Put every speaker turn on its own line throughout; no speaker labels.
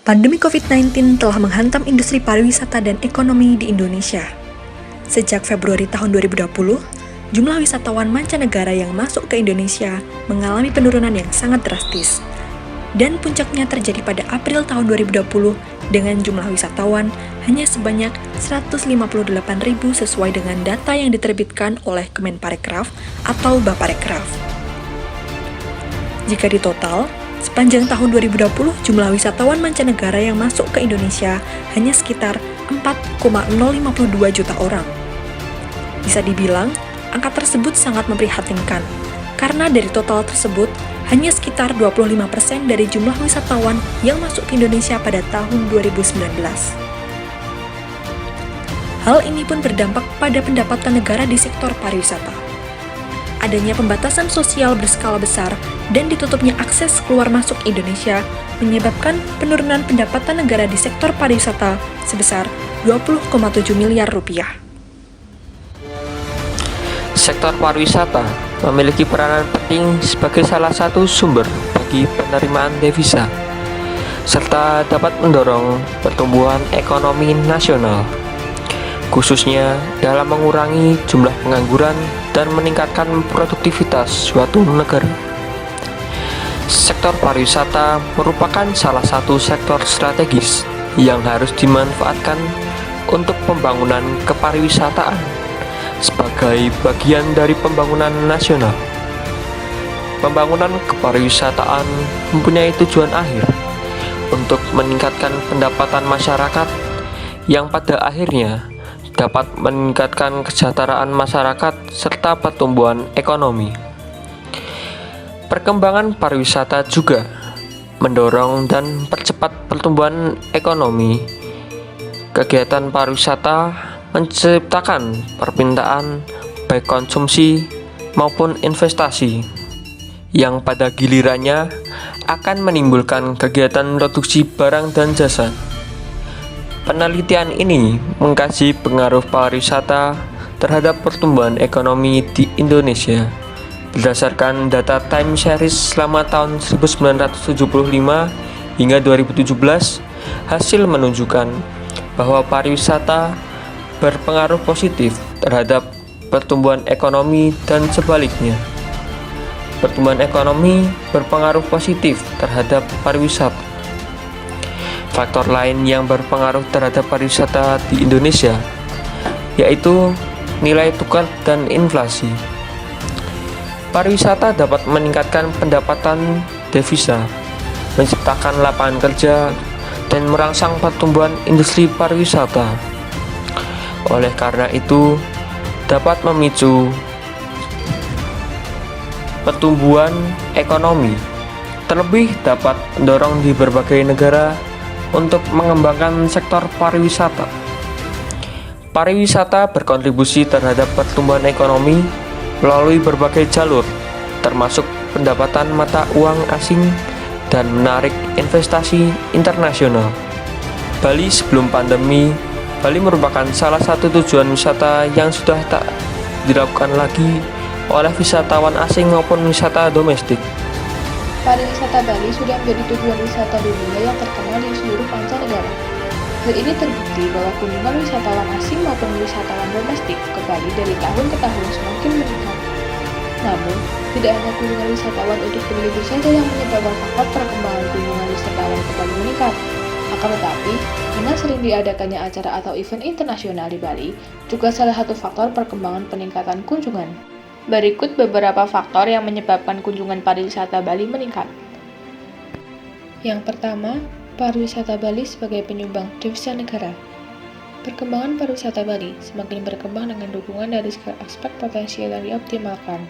Pandemi COVID-19 telah menghantam industri pariwisata dan ekonomi di Indonesia. Sejak Februari tahun 2020, jumlah wisatawan mancanegara yang masuk ke Indonesia mengalami penurunan yang sangat drastis. Dan puncaknya terjadi pada April tahun 2020 dengan jumlah wisatawan hanya sebanyak 158.000 sesuai dengan data yang diterbitkan oleh Kemenparekraf atau Baparekraf. Jika ditotal, sepanjang tahun 2020, jumlah wisatawan mancanegara yang masuk ke Indonesia hanya sekitar 4,052 juta orang. Bisa dibilang, angka tersebut sangat memprihatinkan, karena dari total tersebut, hanya sekitar 25% dari jumlah wisatawan yang masuk ke Indonesia pada tahun 2019. Hal ini pun berdampak pada pendapatan negara di sektor pariwisata. Adanya pembatasan sosial berskala besar dan ditutupnya akses keluar masuk Indonesia menyebabkan penurunan pendapatan negara di sektor pariwisata sebesar 20,7 miliar rupiah.
Sektor pariwisata memiliki peranan penting sebagai salah satu sumber bagi penerimaan devisa, serta dapat mendorong pertumbuhan ekonomi nasional, khususnya dalam mengurangi jumlah pengangguran dan meningkatkan produktivitas suatu negara. Sektor pariwisata merupakan salah satu sektor strategis yang harus dimanfaatkan untuk pembangunan kepariwisataan sebagai bagian dari pembangunan nasional. Pembangunan kepariwisataan mempunyai tujuan akhir untuk meningkatkan pendapatan masyarakat yang pada akhirnya dapat meningkatkan kesejahteraan masyarakat serta pertumbuhan ekonomi. Perkembangan pariwisata juga mendorong dan percepat pertumbuhan ekonomi. Kegiatan pariwisata menciptakan permintaan baik konsumsi maupun investasi yang pada gilirannya akan menimbulkan kegiatan produksi barang dan jasa. Penelitian ini mengkaji pengaruh pariwisata terhadap pertumbuhan ekonomi di Indonesia. Berdasarkan data time series selama tahun 1975 hingga 2017, hasil menunjukkan bahwa pariwisata berpengaruh positif terhadap pertumbuhan ekonomi dan sebaliknya. Pertumbuhan ekonomi berpengaruh positif terhadap pariwisata. Faktor lain yang berpengaruh terhadap pariwisata di Indonesia yaitu nilai tukar dan inflasi. Pariwisata dapat meningkatkan pendapatan devisa, menciptakan lapangan kerja, dan merangsang pertumbuhan industri pariwisata. Oleh karena itu, dapat memicu pertumbuhan ekonomi, terlebih dapat mendorong di berbagai negara untuk mengembangkan sektor pariwisata. Pariwisata berkontribusi terhadap pertumbuhan ekonomi melalui berbagai jalur, termasuk pendapatan mata uang asing dan menarik investasi internasional. Bali sebelum pandemi, Bali merupakan salah satu tujuan wisata yang sudah tak dilakukan lagi oleh wisatawan asing maupun wisata domestik.
Pariwisata Bali sudah menjadi tujuan wisata dunia yang terkenal di seluruh mancanegara. Hal ini terbukti bahwa kunjungan wisatawan asing maupun wisatawan domestik ke Bali dari tahun ke tahun semakin meningkat. Namun, tidak hanya kunjungan wisatawan untuk berlibur saja yang menyebabkan faktor perkembangan kunjungan wisatawan ke Bali meningkat. Akan tetapi, dengan sering diadakannya acara atau event internasional di Bali, juga salah satu faktor perkembangan peningkatan kunjungan. Berikut beberapa faktor yang menyebabkan kunjungan pariwisata Bali meningkat. Yang pertama, pariwisata Bali sebagai penyumbang devisa negara. Perkembangan pariwisata Bali semakin berkembang dengan dukungan dari segala aspek potensial yang dioptimalkan.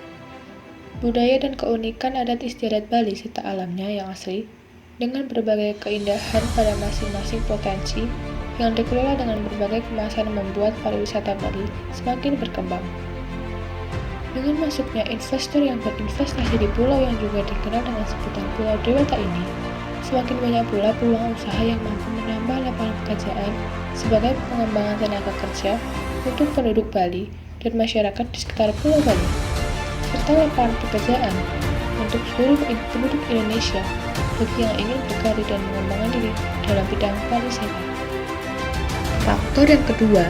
Budaya dan keunikan adat istiadat Bali serta alamnya yang asli, dengan berbagai keindahan pada masing-masing potensi yang dikelola dengan berbagai kemasan membuat pariwisata Bali semakin berkembang. Dengan masuknya investor yang berinvestasi di pulau yang juga dikenal dengan sebutan Pulau Dewata ini, semakin banyak pula peluang usaha yang mampu menambah lapangan pekerjaan sebagai pengembangan tenaga kerja untuk penduduk Bali dan masyarakat di sekitar Pulau Bali, serta lapangan pekerjaan untuk seluruh penduduk Indonesia bagi yang ingin berkarir dan mengembangkan diri dalam bidang pariwisata. Faktor yang kedua,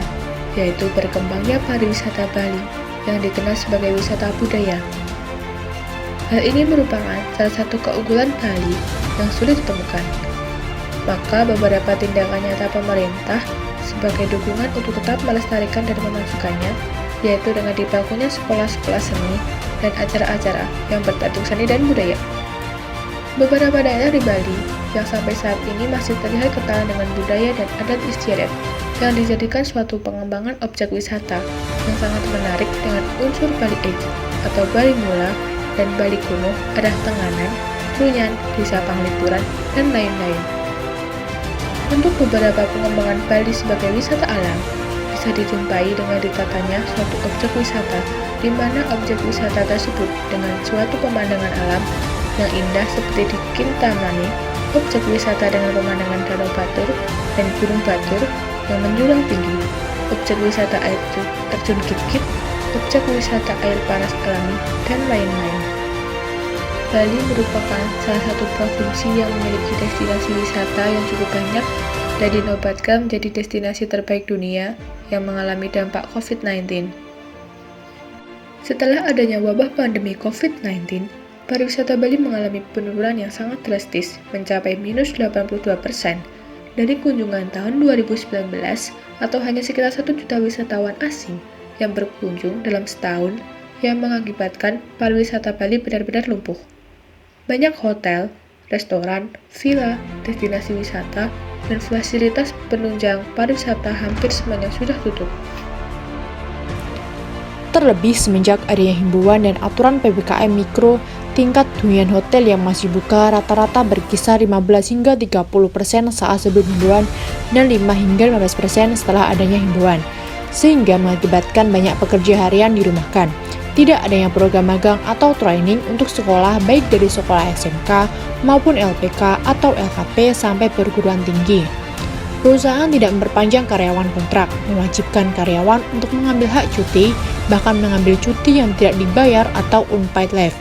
yaitu berkembangnya pariwisata Bali yang dikenal sebagai wisata budaya. Hal ini merupakan salah satu keunggulan Bali yang sulit ditemukan. Maka beberapa tindakan nyata pemerintah sebagai dukungan untuk tetap melestarikan dan memajukannya, yaitu dengan dibangunnya sekolah-sekolah seni dan acara-acara yang bertajuk seni dan budaya. Beberapa daerah di Bali yang sampai saat ini masih terlihat kental dengan budaya dan adat istiadat yang dijadikan suatu pengembangan objek wisata yang sangat menarik dengan unsur Bali Age atau Bali Mula dan Bali Kuno, Adah Tenganan, Trunyan, Desa Panglipuran, dan lain-lain. Untuk beberapa pengembangan Bali sebagai wisata alam, bisa dijumpai dengan ditatanya suatu objek wisata, di mana objek wisata tersebut dengan suatu pemandangan alam yang indah seperti di Kintamani, objek wisata dengan pemandangan Danau Batur dan Gunung Batur yang menjulang tinggi, objek wisata air terjun Kit-Kit, objek wisata air panas alami, dan lain-lain. Bali merupakan salah satu provinsi yang memiliki destinasi wisata yang cukup banyak dan dinobatkan menjadi destinasi terbaik dunia yang mengalami dampak COVID-19. Setelah adanya wabah pandemi COVID-19, pariwisata Bali mengalami penurunan yang sangat drastis, mencapai minus 82% dari kunjungan tahun 2019 atau hanya sekitar 1 juta wisatawan asing yang berkunjung dalam setahun, yang mengakibatkan pariwisata Bali benar-benar lumpuh. Banyak hotel, restoran, villa, destinasi wisata, dan fasilitas penunjang pariwisata hampir semuanya sudah tutup.
Terlebih semenjak adanya himbauan dan aturan PPKM Mikro, tingkat hunian hotel yang masih buka rata-rata berkisar 15 hingga 30% saat sebelum himbauan dan 5 hingga 15% setelah adanya himbauan, sehingga mengakibatkan banyak pekerja harian dirumahkan. Tidak adanya program magang atau training untuk sekolah baik dari sekolah SMK maupun LPK atau LKP sampai perguruan tinggi. Perusahaan tidak memperpanjang karyawan kontrak, mewajibkan karyawan untuk mengambil hak cuti, bahkan mengambil cuti yang tidak dibayar atau unpaid leave.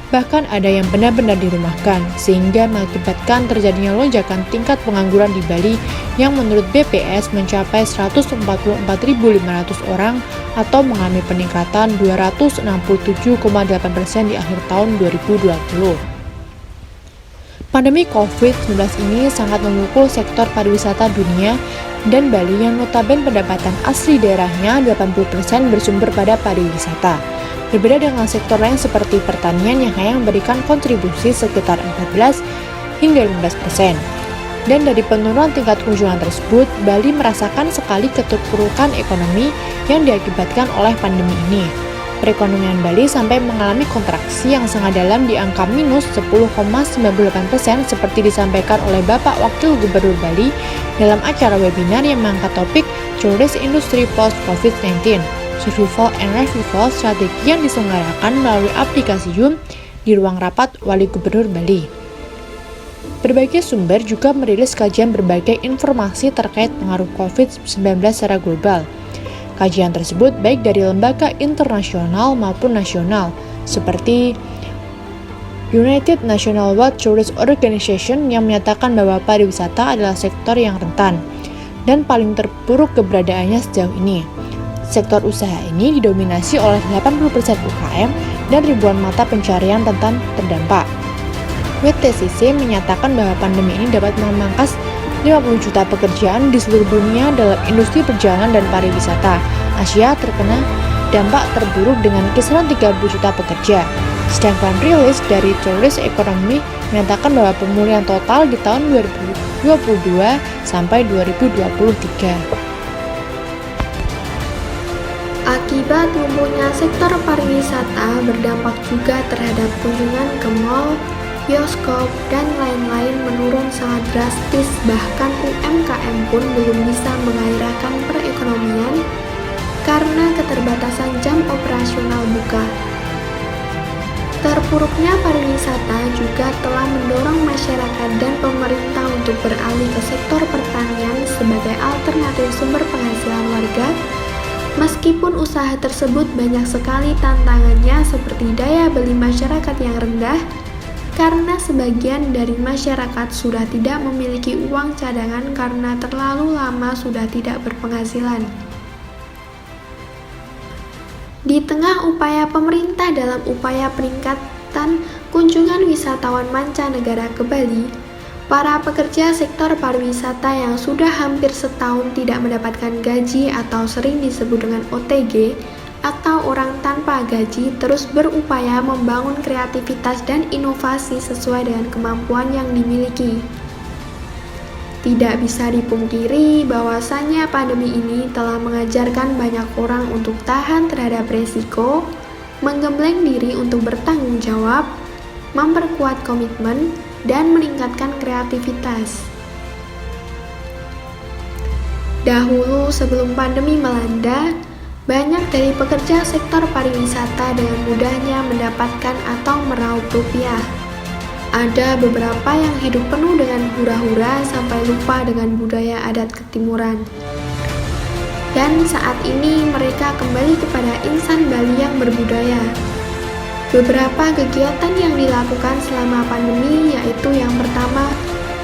Bahkan ada yang benar-benar dirumahkan, sehingga mengakibatkan terjadinya lonjakan tingkat pengangguran di Bali yang menurut BPS mencapai 144.500 orang atau mengalami peningkatan 267,8% di akhir tahun 2020. Pandemi COVID-19 ini sangat memukul sektor pariwisata dunia dan Bali yang notabene pendapatan asli daerahnya 80% bersumber pada pariwisata. Berbeda dengan sektor lain seperti pertanian yang hanya memberikan kontribusi sekitar 14 hingga 15%. Dan dari penurunan tingkat kunjungan tersebut, Bali merasakan sekali keterpurukan ekonomi yang diakibatkan oleh pandemi ini. Perekonomian Bali sampai mengalami kontraksi yang sangat dalam di angka minus 10,98% seperti disampaikan oleh Bapak Wakil Gubernur Bali dalam acara webinar yang mengangkat topik Tourist Industry Post COVID-19. Survival and Revival strategi yang diselenggarakan melalui aplikasi Zoom di ruang rapat Wali Gubernur Bali. Berbagai sumber juga merilis kajian berbagai informasi terkait pengaruh COVID-19 secara global. Kajian tersebut baik dari lembaga internasional maupun nasional, seperti United National World Tourist Organization yang menyatakan bahwa pariwisata adalah sektor yang rentan dan paling terpuruk keberadaannya sejauh ini. Sektor usaha ini didominasi oleh 80% UKM dan ribuan mata pencarian rentan terdampak. WTCC menyatakan bahwa pandemi ini dapat memangkas 50 juta pekerjaan di seluruh dunia dalam industri perjalanan dan pariwisata. Asia terkena dampak terburuk dengan kisaran 30 juta pekerja. Sedangkan rilis dari Tourist Economy menyatakan bahwa pemulihan total di tahun 2022 sampai 2023.
Akibat lumpuhnya sektor pariwisata berdampak juga terhadap kunjungan ke mal, bioskop, dan lain-lain menurun sangat drastis, bahkan UMKM pun belum bisa menggairahkan perekonomian karena keterbatasan jam operasional buka. Terpuruknya pariwisata juga telah mendorong masyarakat dan pemerintah untuk beralih ke sektor pertanian sebagai alternatif sumber penghasilan warga. Meskipun usaha tersebut banyak sekali tantangannya seperti daya beli masyarakat yang rendah, karena sebagian dari masyarakat sudah tidak memiliki uang cadangan karena terlalu lama sudah tidak berpenghasilan. Di tengah upaya pemerintah dalam upaya peningkatan kunjungan wisatawan mancanegara ke Bali, para pekerja sektor pariwisata yang sudah hampir setahun tidak mendapatkan gaji atau sering disebut dengan OTG atau orang tanpa gaji terus berupaya membangun kreativitas dan inovasi sesuai dengan kemampuan yang dimiliki. Tidak bisa dipungkiri bahwasannya pandemi ini telah mengajarkan banyak orang untuk tahan terhadap resiko, menggembleng diri untuk bertanggung jawab, memperkuat komitmen, dan meningkatkan kreativitas. Dahulu sebelum pandemi melanda, banyak dari pekerja sektor pariwisata dengan mudahnya mendapatkan atau meraup rupiah. Ada beberapa yang hidup penuh dengan hura-hura sampai lupa dengan budaya adat ketimuran. Dan saat ini mereka kembali kepada insan Bali yang berbudaya. Beberapa kegiatan yang dilakukan selama pandemi yaitu yang pertama,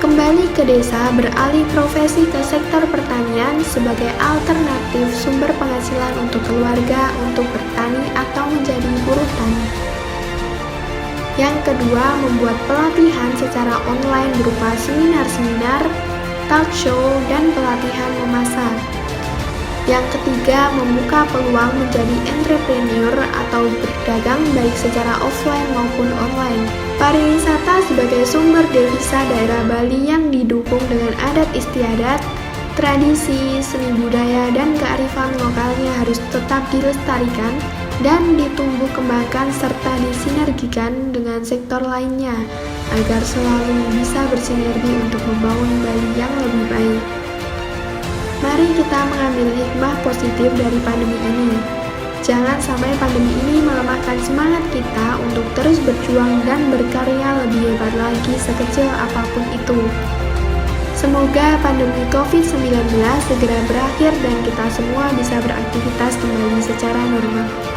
kembali ke desa beralih profesi ke sektor pertanian sebagai alternatif sumber penghasilan untuk keluarga untuk bertani atau menjadi buruh tani. Yang kedua, membuat pelatihan secara online berupa seminar-seminar, talk show, dan pelatihan memasak. Yang ketiga, membuka peluang menjadi entrepreneur atau berdagang baik secara offline maupun online. Pariwisata sebagai sumber devisa daerah Bali yang didukung dengan adat istiadat, tradisi, seni budaya, dan kearifan lokalnya harus tetap dilestarikan dan ditumbuh kembangkan serta disinergikan dengan sektor lainnya agar selalu bisa bersinergi untuk membangun Bali yang lebih baik. Mari kita mengambil hikmah positif dari pandemi ini. Jangan sampai pandemi ini melemahkan semangat kita untuk terus berjuang dan berkarya lebih hebat lagi sekecil apapun itu. Semoga pandemi COVID-19 segera berakhir dan kita semua bisa beraktivitas kembali secara normal.